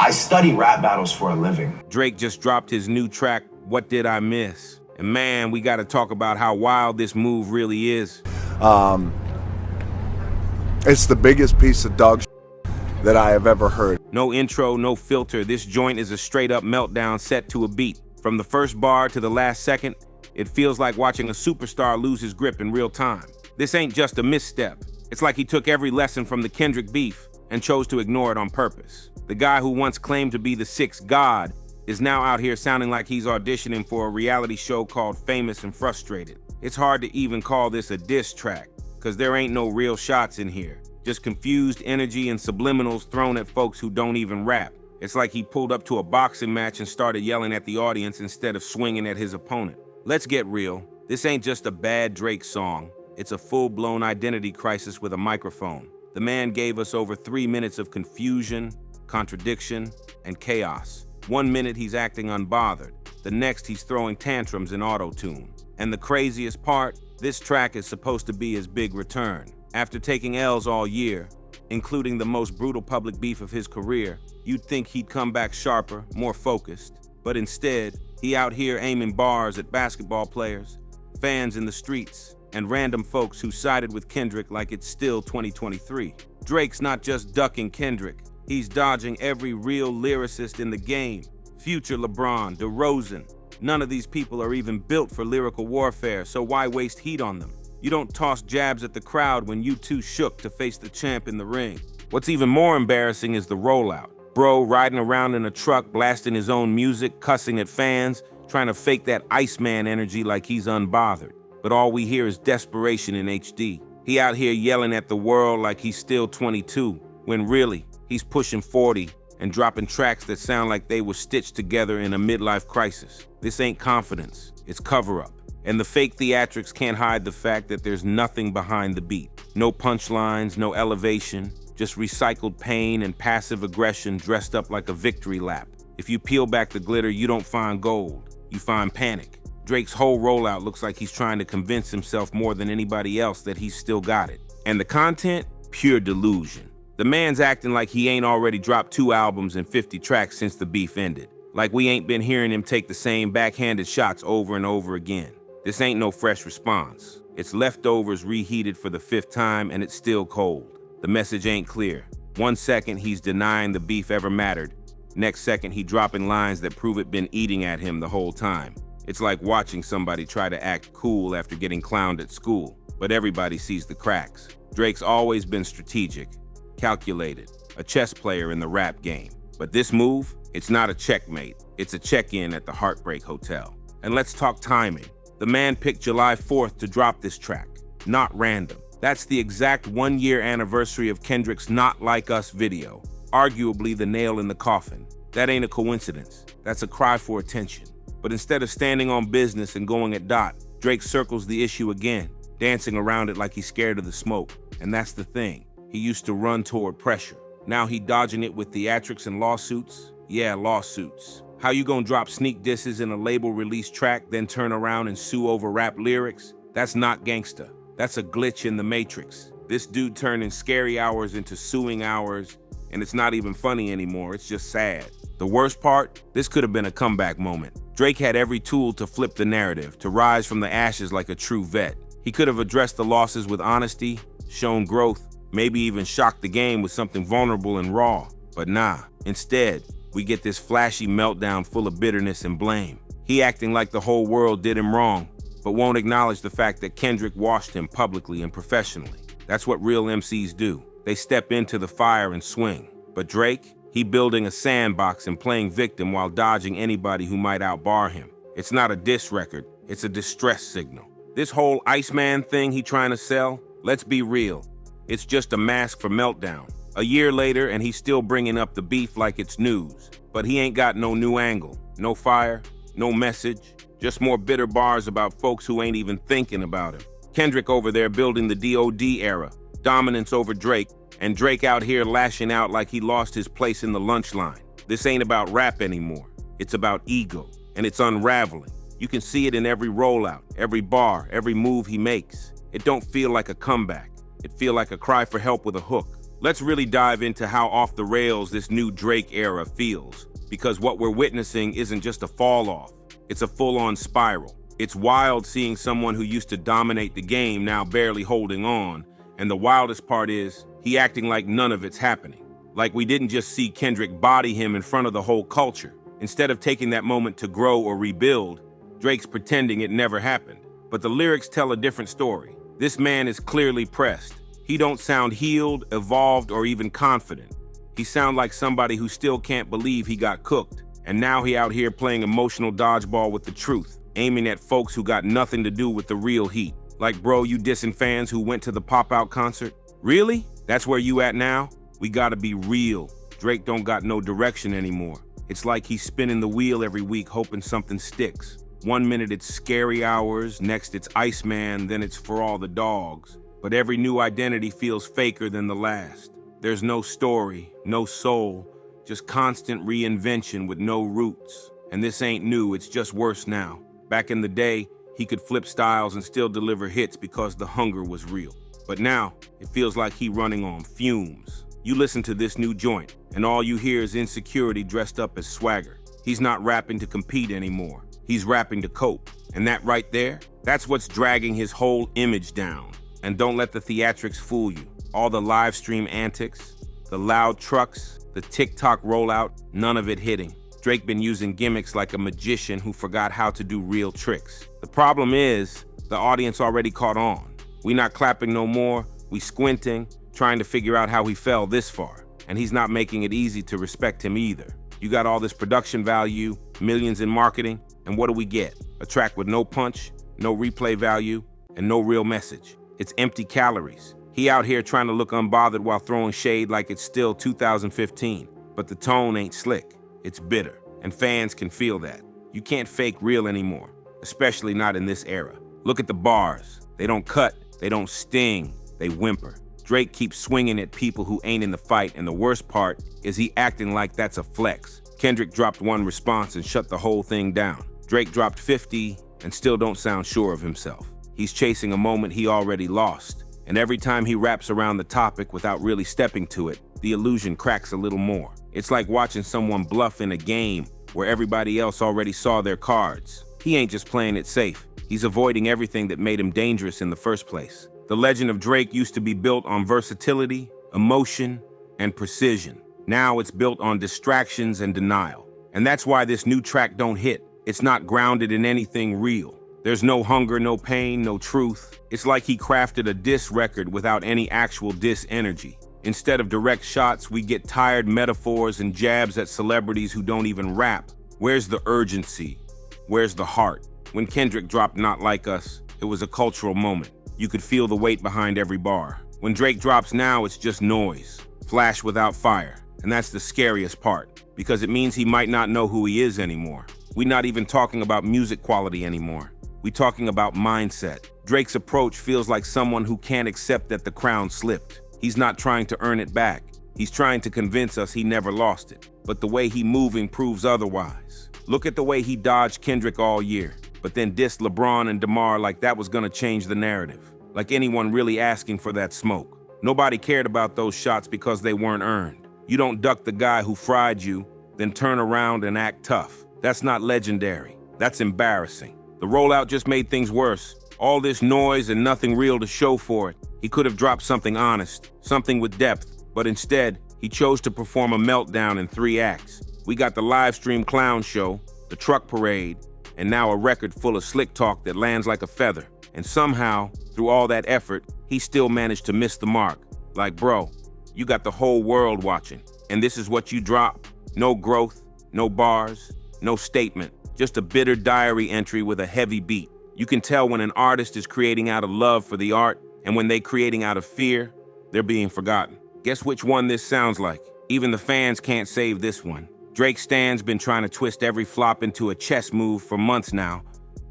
I study rap battles for a living. Drake just dropped his new track, What Did I Miss? And man, we gotta talk about how wild this move really is. It's the biggest piece of dog that I have ever heard. No intro, no filter. This joint is a straight up meltdown set to a beat. From the first bar to the last second, it feels like watching a superstar lose his grip in real time. This ain't just a misstep. It's like he took every lesson from the Kendrick beef and chose to ignore it on purpose. The guy who once claimed to be the sixth god is now out here sounding like he's auditioning for a reality show called Famous and Frustrated. It's hard to even call this a diss track, cause there ain't no real shots in here. Just confused energy and subliminals thrown at folks who don't even rap. It's like he pulled up to a boxing match and started yelling at the audience instead of swinging at his opponent. Let's get real. This ain't just a bad Drake song. It's a full-blown identity crisis with a microphone. The man gave us over 3 minutes of confusion, contradiction, and chaos. 1 minute he's acting unbothered. The next he's throwing tantrums in auto-tune. And the craziest part, this track is supposed to be his big return. After taking L's all year, including the most brutal public beef of his career, you'd think he'd come back sharper, more focused. But instead, he out here aiming bars at basketball players, fans in the streets, and random folks who sided with Kendrick like it's still 2023. Drake's not just ducking Kendrick, he's dodging every real lyricist in the game. Future LeBron, DeRozan. None of these people are even built for lyrical warfare, so why waste heat on them? You don't toss jabs at the crowd when you too shook to face the champ in the ring. What's even more embarrassing is the rollout. Bro riding around in a truck, blasting his own music, cussing at fans, trying to fake that Iceman energy like he's unbothered. But all we hear is desperation in HD. He out here yelling at the world like he's still 22, when really, he's pushing 40 and dropping tracks that sound like they were stitched together in a midlife crisis. This ain't confidence, it's cover-up. And the fake theatrics can't hide the fact that there's nothing behind the beat. No punchlines, no elevation, just recycled pain and passive aggression dressed up like a victory lap. If you peel back the glitter, you don't find gold, you find panic. Drake's whole rollout looks like he's trying to convince himself more than anybody else that he's still got it. And the content? Pure delusion. The man's acting like he ain't already dropped 2 albums and 50 tracks since the beef ended. Like we ain't been hearing him take the same backhanded shots over and over again. This ain't no fresh response. It's leftovers reheated for the 5th time and it's still cold. The message ain't clear. 1 second he's denying the beef ever mattered. Next second he dropping lines that prove it been eating at him the whole time. It's like watching somebody try to act cool after getting clowned at school, but everybody sees the cracks. Drake's always been strategic, calculated, a chess player in the rap game. But this move, it's not a checkmate. It's a check-in at the Heartbreak Hotel. And let's talk timing. The man picked July 4th to drop this track, not random. That's the exact 1-year anniversary of Kendrick's Not Like Us video, arguably the nail in the coffin. That ain't a coincidence. That's a cry for attention. But instead of standing on business and going at dot, Drake circles the issue again, dancing around it like he's scared of the smoke. And that's the thing. He used to run toward pressure. Now he dodging it with theatrics and lawsuits. Yeah, lawsuits. How you gonna drop sneak disses in a label release track, then turn around and sue over rap lyrics? That's not gangsta. That's a glitch in the matrix. This dude turning scary hours into suing hours, and it's not even funny anymore, it's just sad. The worst part, this could have been a comeback moment. Drake had every tool to flip the narrative, to rise from the ashes like a true vet. He could have addressed the losses with honesty, shown growth, maybe even shocked the game with something vulnerable and raw. But nah, instead, we get this flashy meltdown full of bitterness and blame. He acting like the whole world did him wrong, but won't acknowledge the fact that Kendrick washed him publicly and professionally. That's what real MCs do. They step into the fire and swing. But Drake, he building a sandbox and playing victim while dodging anybody who might outbar him. It's not a diss record, it's a distress signal. This whole Iceman thing he trying to sell, let's be real, it's just a mask for meltdown. A year later and he's still bringing up the beef like it's news. But he ain't got no new angle, no fire, no message, just more bitter bars about folks who ain't even thinking about him. Kendrick over there building the DOD era, dominance over Drake, and Drake out here lashing out like he lost his place in the lunch line. This ain't about rap anymore. It's about ego, and it's unraveling. You can see it in every rollout, every bar, every move he makes. It don't feel like a comeback. It feel like a cry for help with a hook. Let's really dive into how off the rails this new Drake era feels, because what we're witnessing isn't just a fall off, it's a full-on spiral. It's wild seeing someone who used to dominate the game now barely holding on, and the wildest part is he acting like none of it's happening. Like we didn't just see Kendrick body him in front of the whole culture. Instead of taking that moment to grow or rebuild, Drake's pretending it never happened. But the lyrics tell a different story. This man is clearly pressed. He don't sound healed, evolved, or even confident. He sounds like somebody who still can't believe he got cooked. And now he out here playing emotional dodgeball with the truth, aiming at folks who got nothing to do with the real heat. Like, bro, you dissing fans who went to the pop-out concert? Really? That's where you at now? We gotta be real. Drake don't got no direction anymore. It's like he's spinning the wheel every week hoping something sticks. 1 minute it's Scary Hours, next it's Iceman, then it's For All the Dogs. But every new identity feels faker than the last. There's no story, no soul, just constant reinvention with no roots. And this ain't new, it's just worse now. Back in the day, he could flip styles and still deliver hits because the hunger was real. But now, it feels like he running on fumes. You listen to this new joint, and all you hear is insecurity dressed up as swagger. He's not rapping to compete anymore. He's rapping to cope. And that right there, that's what's dragging his whole image down. And don't let the theatrics fool you. All the live stream antics, the loud trucks, the TikTok rollout, none of it hitting. Drake been using gimmicks like a magician who forgot how to do real tricks. The problem is, the audience already caught on. We not clapping no more, we squinting, trying to figure out how he fell this far. And he's not making it easy to respect him either. You got all this production value, millions in marketing, and what do we get? A track with no punch, no replay value, and no real message. It's empty calories. He out here trying to look unbothered while throwing shade like it's still 2015. But the tone ain't slick. It's bitter. And fans can feel that. You can't fake real anymore, especially not in this era. Look at the bars. They don't cut, they don't sting, they whimper. Drake keeps swinging at people who ain't in the fight, and the worst part is he acting like that's a flex. Kendrick dropped one response and shut the whole thing down. Drake dropped 50 and still don't sound sure of himself. He's chasing a moment he already lost. And every time he raps around the topic without really stepping to it, the illusion cracks a little more. It's like watching someone bluff in a game where everybody else already saw their cards. He ain't just playing it safe. He's avoiding everything that made him dangerous in the first place. The legend of Drake used to be built on versatility, emotion, and precision. Now it's built on distractions and denial. And that's why this new track don't hit. It's not grounded in anything real. There's no hunger, no pain, no truth. It's like he crafted a diss record without any actual diss energy. Instead of direct shots, we get tired metaphors and jabs at celebrities who don't even rap. Where's the urgency? Where's the heart? When Kendrick dropped Not Like Us, it was a cultural moment. You could feel the weight behind every bar. When Drake drops now, it's just noise, flash without fire. And that's the scariest part, because it means he might not know who he is anymore. We're not even talking about music quality anymore. We're talking about mindset. Drake's approach feels like someone who can't accept that the crown slipped. He's not trying to earn it back. He's trying to convince us he never lost it. But the way he moving proves otherwise. Look at the way he dodged Kendrick all year, but then dissed LeBron and DeMar like that was gonna change the narrative. Like anyone really asking for that smoke. Nobody cared about those shots because they weren't earned. You don't duck the guy who fried you, then turn around and act tough. That's not legendary. That's embarrassing. The rollout just made things worse. All this noise and nothing real to show for it. He could have dropped something honest, something with depth, but instead, he chose to perform a meltdown in 3 acts. We got the live stream clown show, the truck parade, and now a record full of slick talk that lands like a feather. And somehow, through all that effort, he still managed to miss the mark. Like, bro, you got the whole world watching, and this is what you drop. No growth, no bars, no statement, just a bitter diary entry with a heavy beat. You can tell when an artist is creating out of love for the art, and when they're creating out of fear, they're being forgotten. Guess which one this sounds like? Even the fans can't save this one. Drake Stan's been trying to twist every flop into a chess move for months now,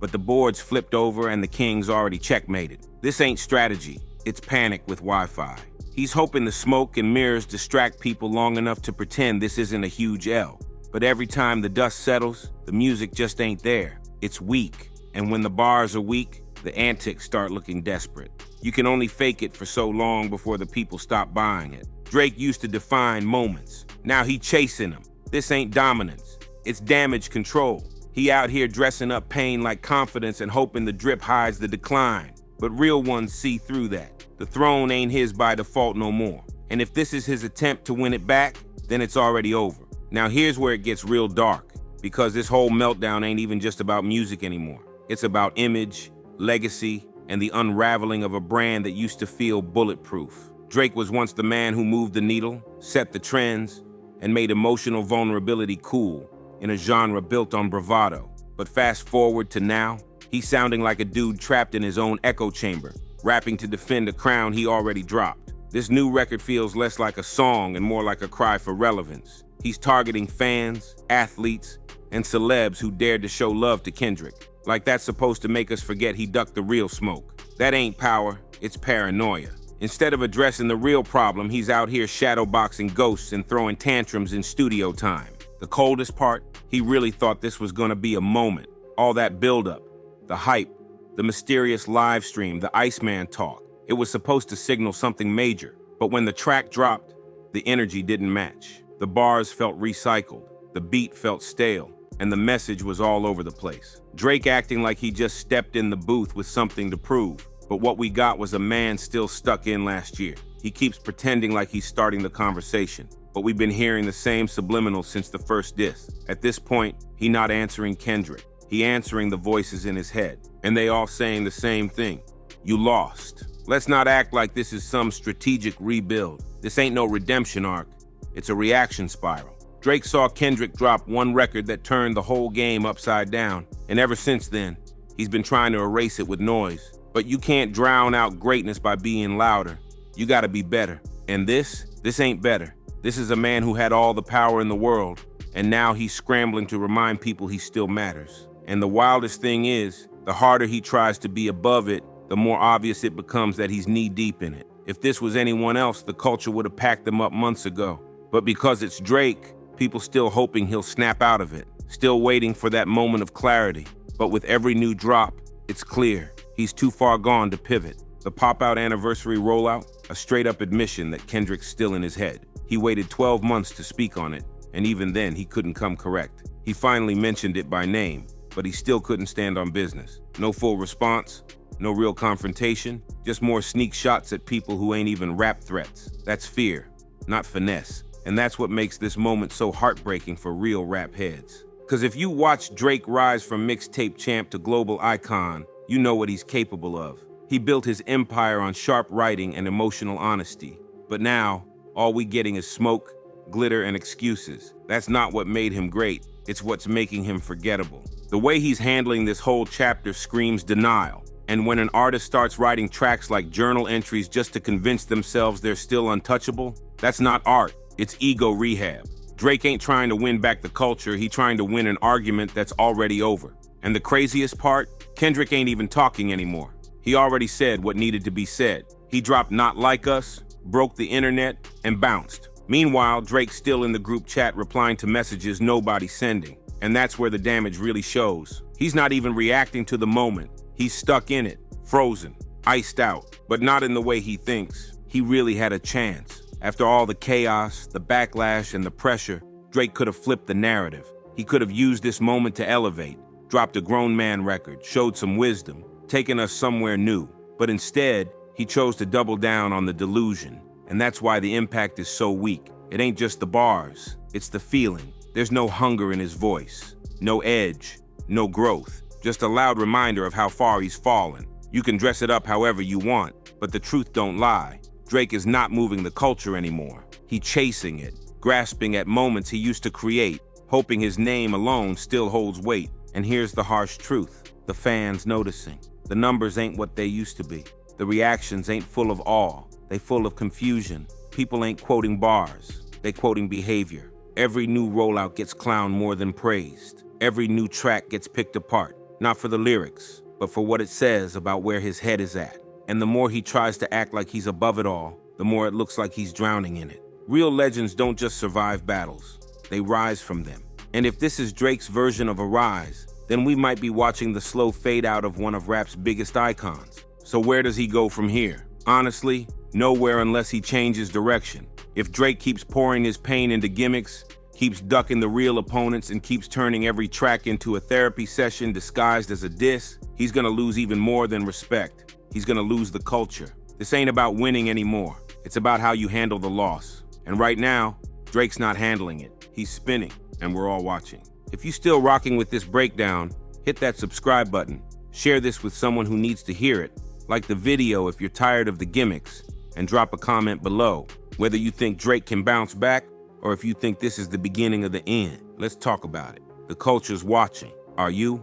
but the board's flipped over and the king's already checkmated. This ain't strategy, it's panic with Wi-Fi. He's hoping the smoke and mirrors distract people long enough to pretend this isn't a huge L. But every time the dust settles, the music just ain't there. It's weak. And when the bars are weak, the antics start looking desperate. You can only fake it for so long before the people stop buying it. Drake used to define moments. Now he chasing them. This ain't dominance. It's damage control. He out here dressing up pain like confidence and hoping the drip hides the decline. But real ones see through that. The throne ain't his by default no more. And if this is his attempt to win it back, then it's already over. Now here's where it gets real dark, because this whole meltdown ain't even just about music anymore. It's about image, legacy, and the unraveling of a brand that used to feel bulletproof. Drake was once the man who moved the needle, set the trends, and made emotional vulnerability cool in a genre built on bravado. But fast forward to now, he's sounding like a dude trapped in his own echo chamber, rapping to defend a crown he already dropped. This new record feels less like a song and more like a cry for relevance. He's targeting fans, athletes, and celebs who dared to show love to Kendrick. Like that's supposed to make us forget he ducked the real smoke. That ain't power, it's paranoia. Instead of addressing the real problem, he's out here shadowboxing ghosts and throwing tantrums in studio time. The coldest part, he really thought this was gonna be a moment. All that buildup, the hype, the mysterious live stream, the Iceman talk. It was supposed to signal something major, but when the track dropped, the energy didn't match. The bars felt recycled, the beat felt stale, and the message was all over the place. Drake acting like he just stepped in the booth with something to prove. But what we got was a man still stuck in last year. He keeps pretending like he's starting the conversation, but we've been hearing the same subliminal since the first diss. At this point, he not answering Kendrick. He answering the voices in his head, and they all saying the same thing. You lost. Let's not act like this is some strategic rebuild. This ain't no redemption arc. It's a reaction spiral. Drake saw Kendrick drop one record that turned the whole game upside down, and ever since then, he's been trying to erase it with noise. But you can't drown out greatness by being louder. You gotta be better. And this ain't better. This is a man who had all the power in the world, and now he's scrambling to remind people he still matters. And the wildest thing is, the harder he tries to be above it, the more obvious it becomes that he's knee-deep in it. If this was anyone else, the culture would have packed them up months ago. But because it's Drake, people still hoping he'll snap out of it, still waiting for that moment of clarity. But with every new drop, it's clear. He's too far gone to pivot. The pop-out anniversary rollout, a straight-up admission that Kendrick's still in his head. He waited 12 months to speak on it, and even then he couldn't come correct. He finally mentioned it by name, but he still couldn't stand on business. No full response, no real confrontation, just more sneak shots at people who ain't even rap threats. That's fear, not finesse. And that's what makes this moment so heartbreaking for real rap heads. Because if you watch Drake rise from mixtape champ to global icon, you know what he's capable of. He built his empire on sharp writing and emotional honesty. But now, all we getting is smoke, glitter, and excuses. That's not what made him great. It's what's making him forgettable. The way he's handling this whole chapter screams denial. And when an artist starts writing tracks like journal entries just to convince themselves they're still untouchable, that's not art, it's ego rehab. Drake ain't trying to win back the culture, he's trying to win an argument that's already over. And the craziest part, Kendrick ain't even talking anymore. He already said what needed to be said. He dropped Not Like Us, broke the internet, and bounced. Meanwhile, Drake's still in the group chat replying to messages nobody's sending. And that's where the damage really shows. He's not even reacting to the moment. He's stuck in it, frozen, iced out, but not in the way he thinks. He really had a chance. After all the chaos, the backlash, and the pressure, Drake could have flipped the narrative. He could have used this moment to elevate, dropped a grown man record, showed some wisdom, taken us somewhere new. But instead, he chose to double down on the delusion. And that's why the impact is so weak. It ain't just the bars, it's the feeling. There's no hunger in his voice, no edge, no growth, just a loud reminder of how far he's fallen. You can dress it up however you want, but the truth don't lie. Drake is not moving the culture anymore. He's chasing it, grasping at moments he used to create, hoping his name alone still holds weight. And here's the harsh truth. The fans noticing. The numbers ain't what they used to be. The reactions ain't full of awe. They full of confusion. People ain't quoting bars. They quoting behavior. Every new rollout gets clowned more than praised. Every new track gets picked apart. Not for the lyrics, but for what it says about where his head is at. And the more he tries to act like he's above it all, the more it looks like he's drowning in it. Real legends don't just survive battles. They rise from them. And if this is Drake's version of a rise, then we might be watching the slow fade out of one of rap's biggest icons. So where does he go from here? Honestly, nowhere unless he changes direction. If Drake keeps pouring his pain into gimmicks, keeps ducking the real opponents, and keeps turning every track into a therapy session disguised as a diss, he's gonna lose even more than respect. He's gonna lose the culture. This ain't about winning anymore. It's about how you handle the loss. And right now, Drake's not handling it. He's spinning, and we're all watching. If you're still rocking with this breakdown, hit that subscribe button. Share this with someone who needs to hear it. Like the video if you're tired of the gimmicks, and drop a comment below. Whether you think Drake can bounce back, or if you think this is the beginning of the end. Let's talk about it. The culture's watching. Are you?